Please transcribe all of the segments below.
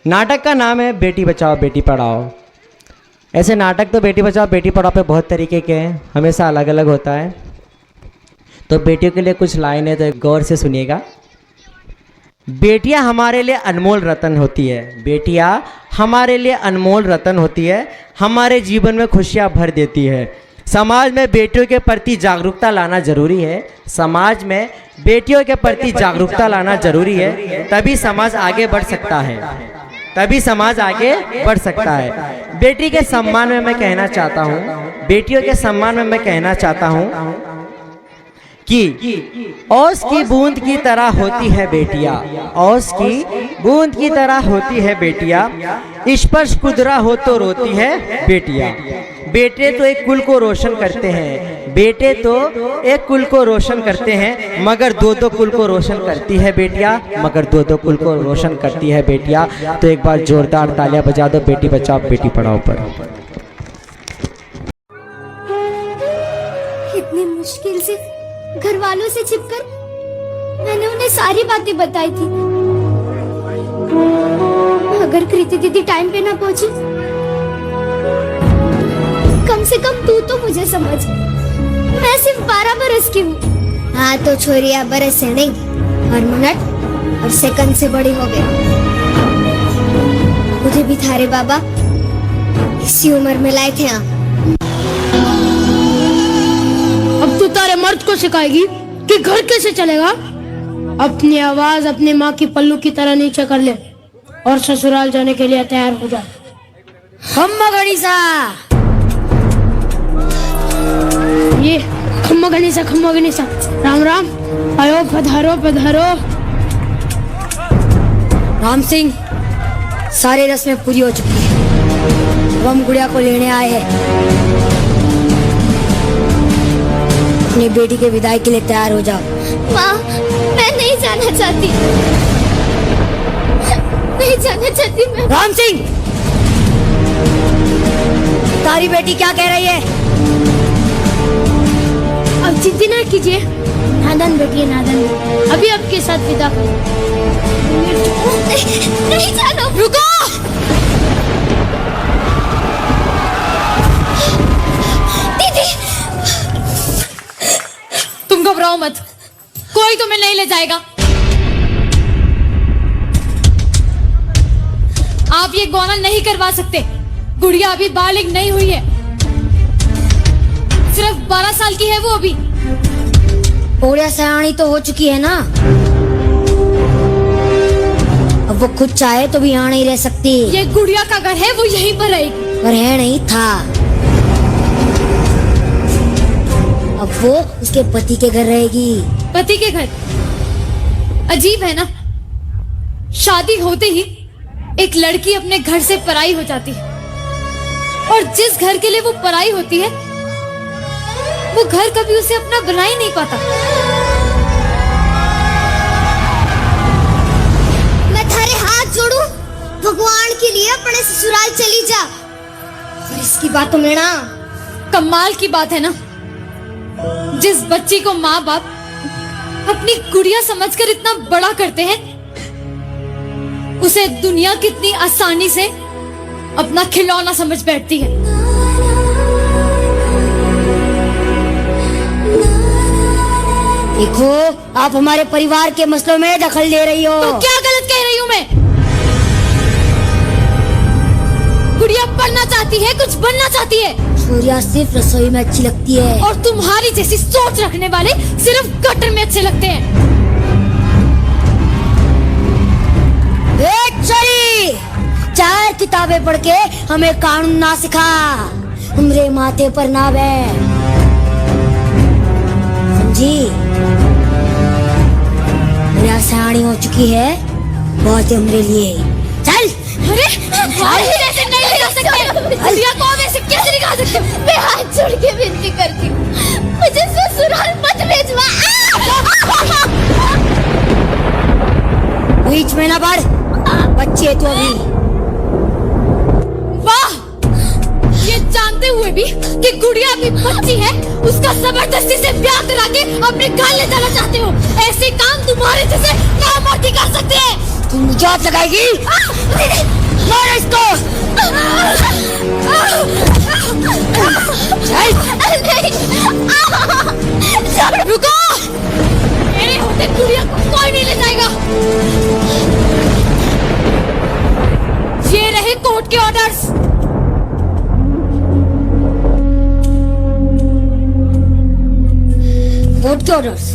नाटक का नाम है बेटी बचाओ बेटी पढ़ाओ। ऐसे नाटक तो बेटी बचाओ बेटी पढ़ाओ पे बहुत तरीके के हैं, हमेशा अलग अलग होता है। तो बेटियों के लिए कुछ लाइन है, तो गौर से सुनिएगा। बेटियां हमारे लिए अनमोल रतन होती है, बेटियां हमारे लिए अनमोल रतन होती है, हमारे जीवन में खुशियां भर देती है। समाज में बेटियों के प्रति जागरूकता लाना जरूरी है, समाज में बेटियों के प्रति जागरूकता लाना जरूरी है, तभी समाज आगे बढ़ सकता है, तभी समाज आगे बढ़ सकता है। बेटी के सम्मान में मैं कहना चाहता हूँ, बेटियों के सम्मान में मैं कहना चाहता हूँ कि ओस की बूंद की तरह होती है बेटियां, ओस की बूंद की तरह होती है बेटियां, स्पर्श कुदरा हो तो रोती है बेटियां। बेटे तो एक कुल को रोशन करते हैं, बेटे तो एक कुल को रोशन करते हैं, मगर दो दो कुल को रोशन करती है बेटियां, मगर दो दो कुल को रोशन करती है बेटियां। तो एक बार जोरदार तालियां बजा दो बेटी बचाओ बेटी पढ़ाओ पर। इतनी मुश्किल से घर वालों से छिपकर मैंने उन्हें सारी बातें बताई थी। अगर कृति दीदी टाइम पे ना पहुंची, कम से कम तू तो मुझे समझ, मैं सिर्फ 12 बरस की हूँ। हाँ तो छोरिया बरस से नहीं, और मिनट और सेकंड से बड़ी हो गई। मुझे भी थारे बाबा इसी उम्र में लाए थे यहाँ। अब तू तारे मर्द को सिखाएगी कि घर कैसे चलेगा। अपनी आवाज अपनी माँ की पल्लू की तरह नीचे कर ले और ससुराल जाने के लिए तैयार हो जा। खम्मा गणिसा, ये खम्मा गणिसा, राम राम, आयो पधारो पधारो। राम सिंह, सारी रस्में पूरी हो चुकी है, अब हम गुड़िया को लेने आए हैं। अपनी बेटी के विदाई के लिए तैयार हो जाओ। माँ, मैं नहीं जाना चाहती, नहीं जाना चाहती मैं। राम सिंह, तारी बेटी क्या कह रही है? अब जिद्दी ना कीजिए, नादान बेटी है नादान, अभी आपके साथ विदा। नहीं जानो, रुको। घबराओ मत, कोई तुम्हें नहीं ले जाएगा। आप ये गौना नहीं करवा सकते, गुड़िया अभी बालिग नहीं हुई है, सिर्फ 12 साल की है वो अभी। गुड़िया सयानी तो हो चुकी है ना, अब वो खुद चाहे तो भी यहाँ नहीं रह सकती। ये गुड़िया का घर है, वो यहीं पर रहेगी। पर है नहीं था, अब वो उसके पति के घर रहेगी। पति के घर? अजीब है ना, शादी होते ही एक लड़की अपने घर से पराई हो जाती है, और जिस घर के लिए वो पराई होती है वो घर कभी उसे अपना बना ही नहीं पाता। मैं थारे हाथ जोड़ू, भगवान के लिए अपने ससुराल चली जा। और इसकी बात तो मेरा कमाल की बात है ना, जिस बच्ची को माँ बाप अपनी गुड़िया समझकर इतना बड़ा करते हैं, उसे दुनिया कितनी आसानी से अपना खिलौना समझ बैठती है। देखो, आप हमारे परिवार के मसलों में दखल दे रही हो। तो क्या गलत कह रही हूँ मैं? गुड़िया पढ़ना चाहती है, कुछ बनना चाहती है। सूर्या सिर्फ रसोई में अच्छी लगती है, और तुम्हारी जैसी सोच रखने वाले सिर्फ गटर में अच्छे लगते हैं। चली 4 किताबें पढ़ के हमें कानून ना सिखा, हमरे माथे पर ना बैठ, समझी? मेरा सयानी हो चुकी है, बहुत हमरे लिए। चल। अरे ऐसे नहीं लगा सकते, गुड़िया को आप ऐसे कैसे निकाल सकते हो? मैं हाथ जोड़ के विनती करती हूँ, मुझे ससुराल मत भेजवा। बीच में ना बढ़, बच्ची है तू अभी। वाह, ये जानते हुए भी कि गुड़िया अभी बच्ची है, उसका जबरदस्ती से ब्याह करा के अपने घर ले जाना चाहते हो। ऐसे काम तुम्हारे जैसे नामर्दी कर सकते हैं। तू मुझे हाथ लगाएगी? मार इसको! रुको! मेरे होते गुड़िया को कोई नहीं ले जाएगा। ये रहे कोर्ट के ऑर्डर्स। कोर्ट के ऑर्डर्स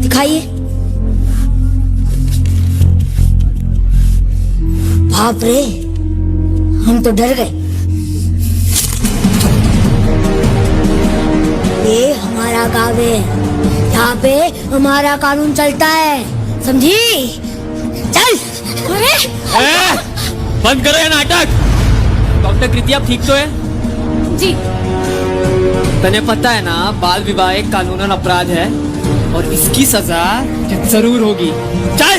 दिखाइए। बाप रे, हम तो डर गए। ये हमारा गाँव है, यहाँ पे हमारा कानून चलता है, समझी? चल। अरे बंद करो ये नाटक। डॉक्टर कृति आप ठीक तो है? जी। तने पता है ना, बाल विवाह एक कानूनन अपराध है और इसकी सजा जरूर होगी। चल।